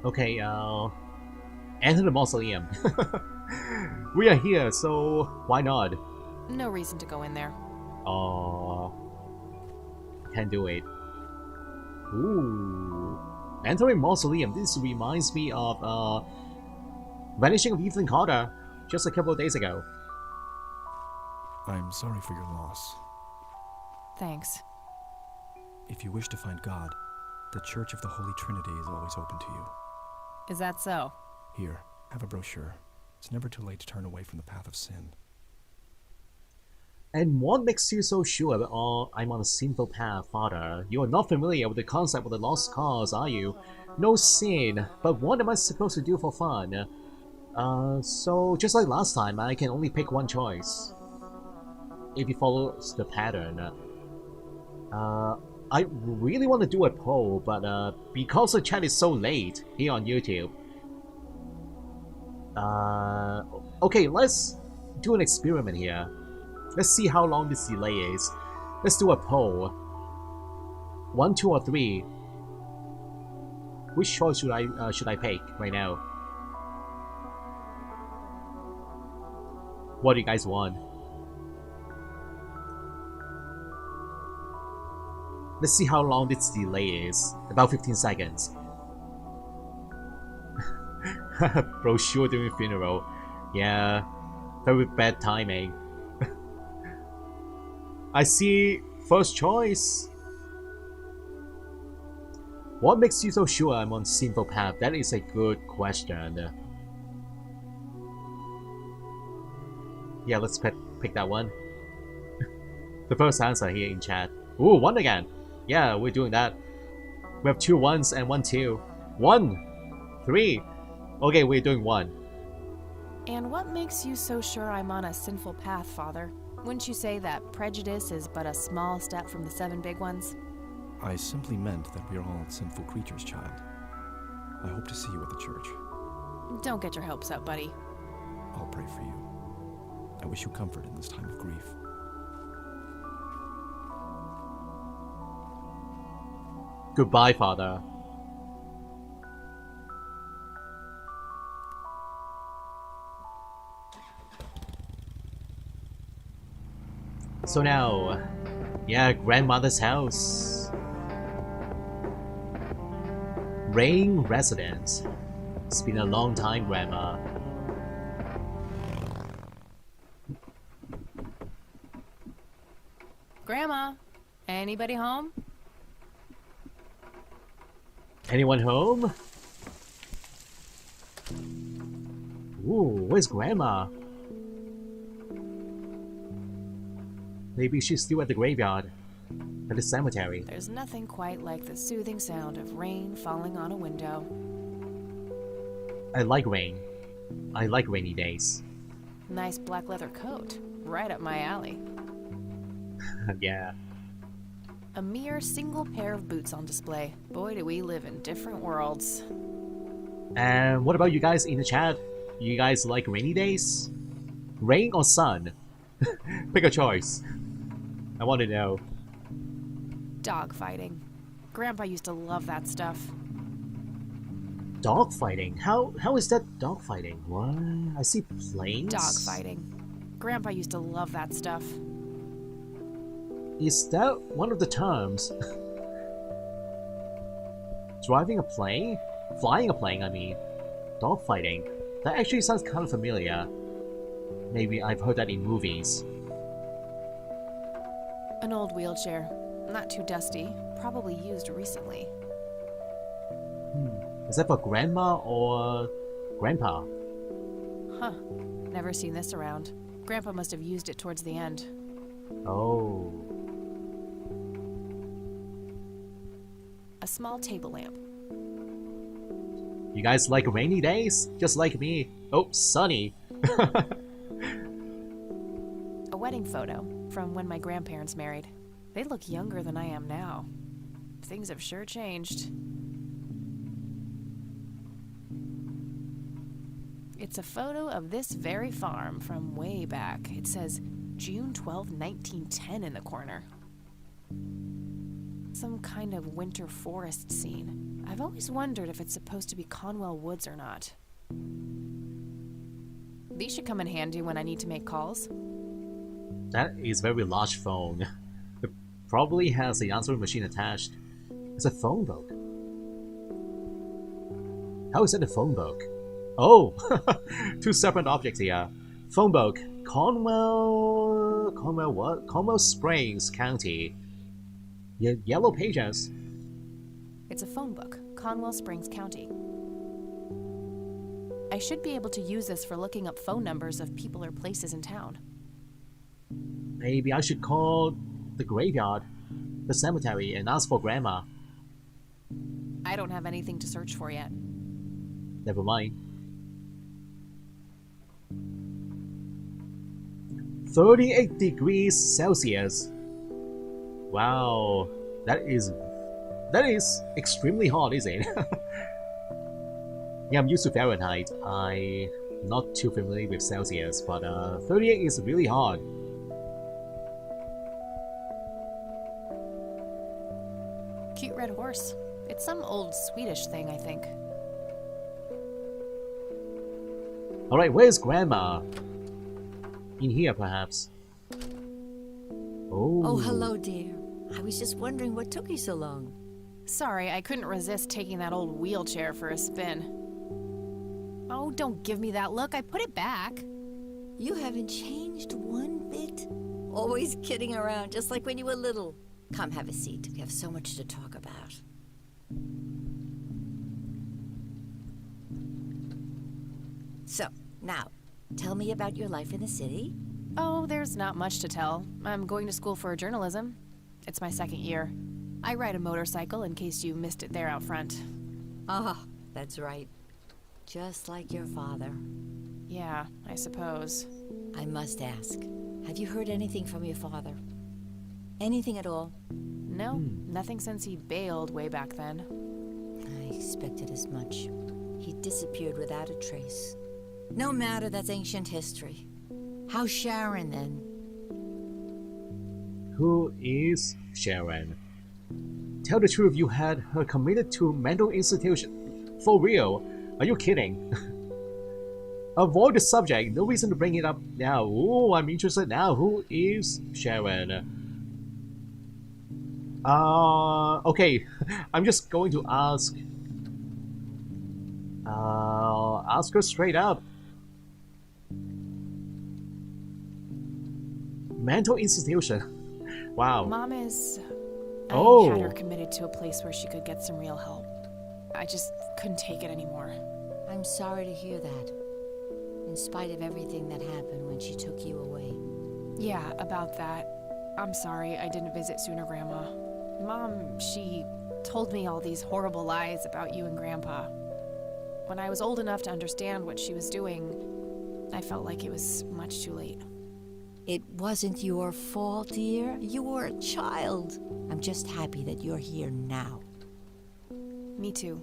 Okay, enter the mausoleum. We are here, so why not? No reason to go in there. Oh, can do it. Ooh. Entering mausoleum. This reminds me of vanishing of Ethan Carter just a couple of days ago. I'm sorry for your loss. Thanks. If you wish to find God, the Church of the Holy Trinity is always open to you. Is that so? Here, have a brochure. It's never too late to turn away from the path of sin. And what makes you so sure that I'm on a sinful path, Father? You are not familiar with the concept of the lost cause, are you? No sin, but what am I supposed to do for fun? So just like last time, I can only pick one choice. If you follow the pattern. I really want to do a poll, but because the chat is so late here on YouTube. Okay, let's do an experiment here. Let's see how long this delay is. Let's do a poll. 1, 2, or 3. Which choice should I pick right now? What do you guys want? Let's see how long this delay is. About 15 seconds. Brochure during funeral. Yeah, very bad timing. I see first choice. What makes you so sure I'm on sinful path? That is a good question. Yeah, let's pick that one. The first answer here in chat. Ooh, 1 again. Yeah, we're doing that. We have 2 1s and 1 2. 1, 3. Okay, we're doing 1. And what makes you so sure I'm on a sinful path, Father? Wouldn't you say that prejudice is but a small step from the 7 big ones? I simply meant that we are all sinful creatures, child. I hope to see you at the church. Don't get your hopes up, buddy. I'll pray for you. I wish you comfort in this time of grief. Goodbye, Father. So now, yeah, grandmother's house. Rain residence. It's been a long time, Grandma. Grandma, anybody home? Anyone home? Ooh, where's Grandma? Maybe she's still at the graveyard. At the cemetery. There's nothing quite like the soothing sound of rain falling on a window. I like rain. I like rainy days. Nice black leather coat. Right up my alley. Yeah. A mere single pair of boots on display. Boy, do we live in different worlds. And what about you guys in the chat? You guys like rainy days? Rain or sun? Pick a choice. I want to know. Dog fighting. Grandpa used to love that stuff. Dog fighting? How is that dog fighting? What? I see planes. Dog fighting. Grandpa used to love that stuff. Is that one of the terms? Driving a plane? Flying a plane, I mean. Dog fighting. That actually sounds kind of familiar. Maybe I've heard that in movies. An old wheelchair. Not too dusty. Probably used recently. Is that for grandma or grandpa? Huh. Never seen this around. Grandpa must have used it towards the end. Oh. A small table lamp. You guys like rainy days? Just like me. Oh, sunny. A wedding photo from when my grandparents married. They look younger than I am now. Things have sure changed. It's a photo of this very farm from way back. It says June 12, 1910 in the corner. Some kind of winter forest scene. I've always wondered if it's supposed to be Conwell Woods or not. These should come in handy when I need to make calls. That is a very large phone. It probably has the answering machine attached. It's a phone book. How is that a phone book? Oh! Two separate objects here. Phone book. Conwell what? Conwell Springs County. Yellow pages. It's a phone book. Conwell Springs County. I should be able to use this for looking up phone numbers of people or places in town. Maybe I should call the graveyard, the cemetery, and ask for Grandma. I don't have anything to search for yet. Never mind. 38 degrees Celsius. Wow, that is extremely hot, isn't it? Yeah, I'm used to Fahrenheit. I'm not too familiar with Celsius, but 38 is really hot. Cute red horse. It's some old Swedish thing, I think. Alright, where's Grandma? In here, perhaps. Oh. Oh, hello, dear. I was just wondering what took you so long. Sorry, I couldn't resist taking that old wheelchair for a spin. Oh, don't give me that look. I put it back. You haven't changed one bit. Always kidding around, just like when you were little. Come, have a seat. We have so much to talk about. So, now, tell me about your life in the city. Oh, there's not much to tell. I'm going to school for journalism. It's my second year. I ride a motorcycle in case you missed it there out front. Ah, that's right. Just like your father. Yeah, I suppose. I must ask, have you heard anything from your father? Anything at all? No, nothing since he bailed way back then. I expected as much. He disappeared without a trace. No matter, that's ancient history. How's Sharon, then? Who is Sharon? Tell the truth, you had her committed to mental institution. For real? Are you kidding? Avoid the subject. No reason to bring it up now. Ooh, I'm interested now. Who is Sharon? Okay. I'm just going to ask. Ask her straight up. Mental institution. Wow. Mom is... Oh. I had her committed to a place where she could get some real help. I just couldn't take it anymore. I'm sorry to hear that. In spite of everything that happened when she took you away. Yeah, about that. I'm sorry I didn't visit sooner, Grandma. Mom, she told me all these horrible lies about you and Grandpa. When I was old enough to understand what she was doing, I felt like it was much too late. It wasn't your fault, dear. You were a child. I'm just happy that you're here now. Me too.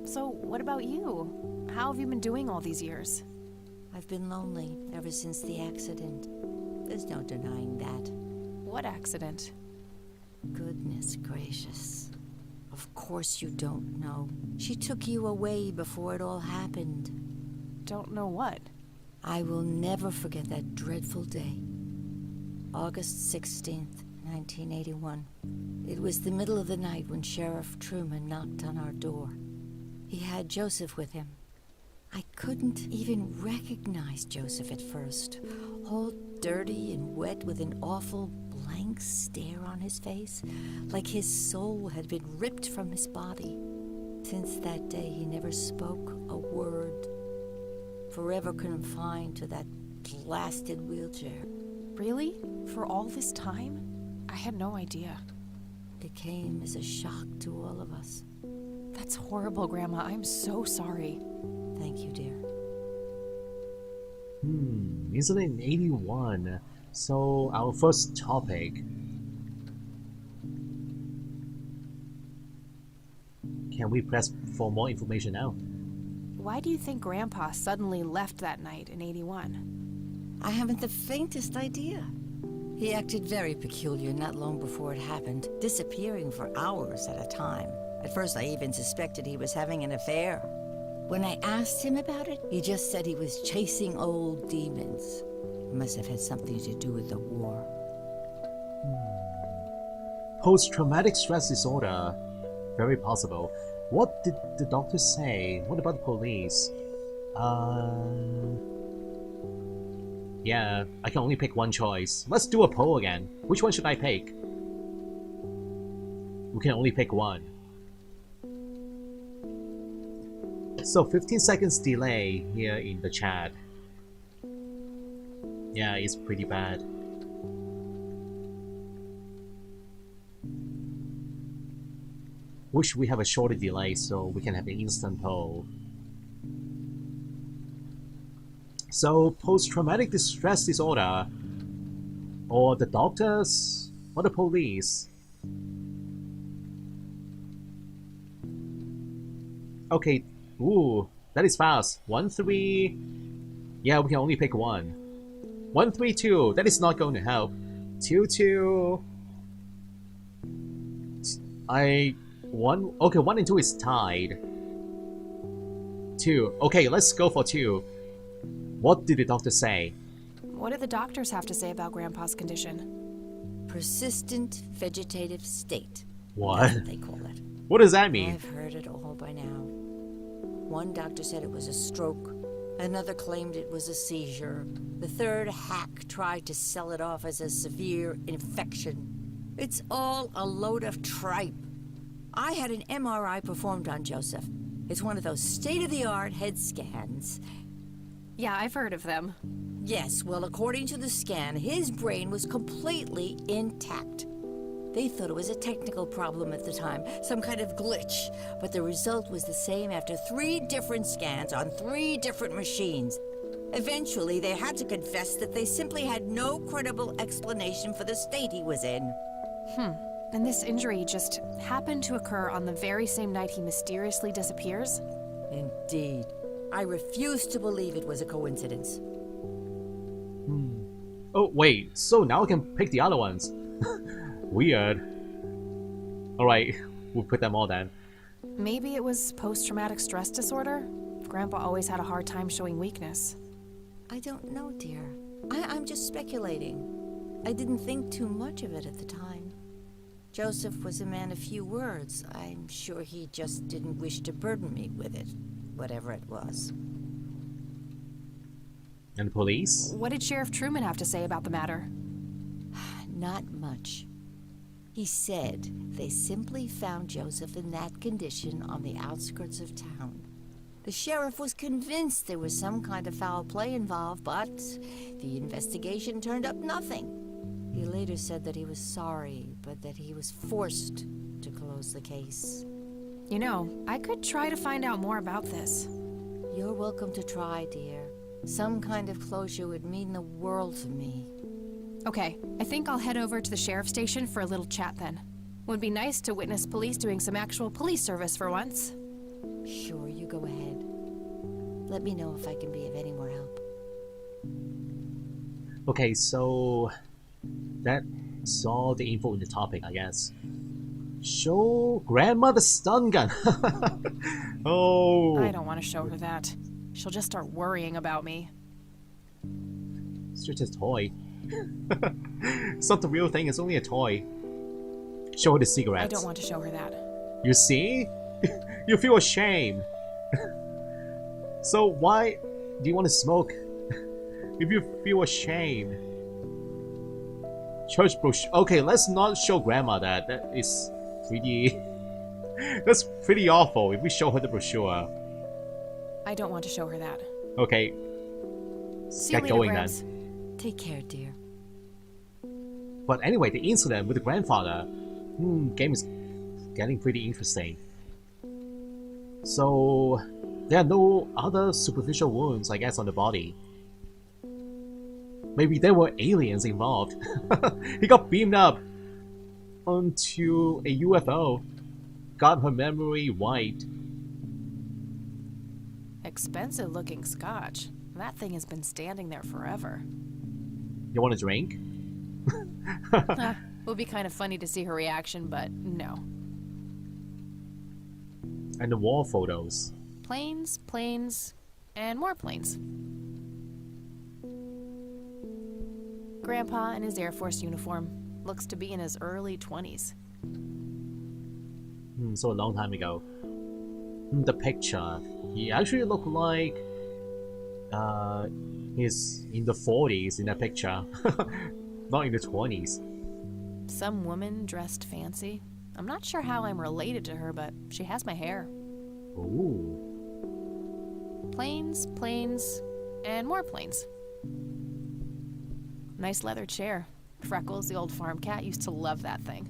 So, what about you? How have you been doing all these years? I've been lonely ever since the accident. There's no denying that. What accident? Goodness gracious. Of course you don't know. She took you away before it all happened. Don't know what? I will never forget that dreadful day. August 16th, 1981. It was the middle of the night when Sheriff Truman knocked on our door. He had Joseph with him. I couldn't even recognize Joseph at first. All dirty and wet with an awful blank stare on his face, like his soul had been ripped from his body. Since that day, he never spoke a word. Forever confined to that blasted wheelchair. Really? For all this time? I had no idea. It came as a shock to all of us. That's horrible, Grandma. I'm so sorry. Thank you, dear. Incident in 81. So, our first topic. Can we press for more information now? Why do you think Grandpa suddenly left that night in 81? I haven't the faintest idea. He acted very peculiar not long before it happened, disappearing for hours at a time. At first, I even suspected he was having an affair. When I asked him about it, he just said he was chasing old demons. It must have had something to do with the war. Post-traumatic stress disorder. Very possible. What did the doctor say? What about the police? Yeah, I can only pick one choice. Let's do a poll again. Which one should I pick? We can only pick one. So 15 seconds delay here in the chat. Yeah, it's pretty bad. Wish we have a shorter delay so we can have an instant poll. So, post-traumatic stress disorder, or the doctors, or the police. Okay, ooh, that is fast. 1, 3. Yeah, we can only pick one. 1, 3, 2. That is not going to help. 2, 2. 1. Okay, 1 and 2 is tied. 2. Okay, let's go for 2. What did the doctor say? What did the doctors have to say about Grandpa's condition? Persistent vegetative state. What? That's what they call it. What does that mean? I've heard it all by now. One doctor said it was a stroke. Another claimed it was a seizure. The third hack tried to sell it off as a severe infection. It's all a load of tripe. I had an MRI performed on Joseph. It's one of those state-of-the-art head scans. Yeah, I've heard of them. Yes, well, according to the scan, his brain was completely intact. They thought it was a technical problem at the time, some kind of glitch, but the result was the same after 3 different scans on 3 different machines. Eventually, they had to confess that they simply had no credible explanation for the state he was in. And this injury just happened to occur on the very same night he mysteriously disappears? Indeed. I refuse to believe it was a coincidence. Oh, wait, so now I can pick the other ones. Weird. Alright, we'll put them all then. Maybe it was post-traumatic stress disorder? Grandpa always had a hard time showing weakness. I don't know, dear. I'm just speculating. I didn't think too much of it at the time. Joseph was a man of few words. I'm sure he just didn't wish to burden me with it, whatever it was. And the police? What did Sheriff Truman have to say about the matter? Not much. He said they simply found Joseph in that condition on the outskirts of town. The sheriff was convinced there was some kind of foul play involved, but the investigation turned up nothing. He later said that he was sorry, but that he was forced to close the case. You know, I could try to find out more about this. You're welcome to try, dear. Some kind of closure would mean the world to me. Okay, I think I'll head over to the sheriff's station for a little chat then. Would be nice to witness police doing some actual police service for once. Sure, you go ahead. Let me know if I can be of any more help. Okay, so that's all the info in the topic, I guess. Show Grandma the stun gun. Oh. I don't want to show her that. She'll just start worrying about me. It's just a toy. It's not the real thing, it's only a toy. Show her the cigarettes. I don't want to show her that. You see? You feel ashamed. So why do you want to smoke if you feel ashamed? Church brochure. Okay, let's not show Grandma that. That is pretty... That's pretty awful if we show her the brochure. I don't want to show her that. Okay. See you Get later, going Gramps. then. Take care, dear. But anyway, the incident with the grandfather. Game is getting pretty interesting. So, there are no other superficial wounds, I guess, on the body. Maybe there were aliens involved. He got beamed up onto a UFO. Got her memory wiped. Expensive looking scotch. That thing has been standing there forever. You want a drink? It would be kind of funny to see her reaction, but no. And the war photos. Planes, planes, and more planes. Grandpa in his Air Force uniform looks to be in his early 20s. So a long time ago. The picture. He actually looked like he's in the 40s in that picture. Not in the 20s. Some woman dressed fancy. I'm not sure how I'm related to her, but she has my hair. Ooh. Planes, planes, and more planes. Nice leather chair. Freckles, the old farm cat, used to love that thing.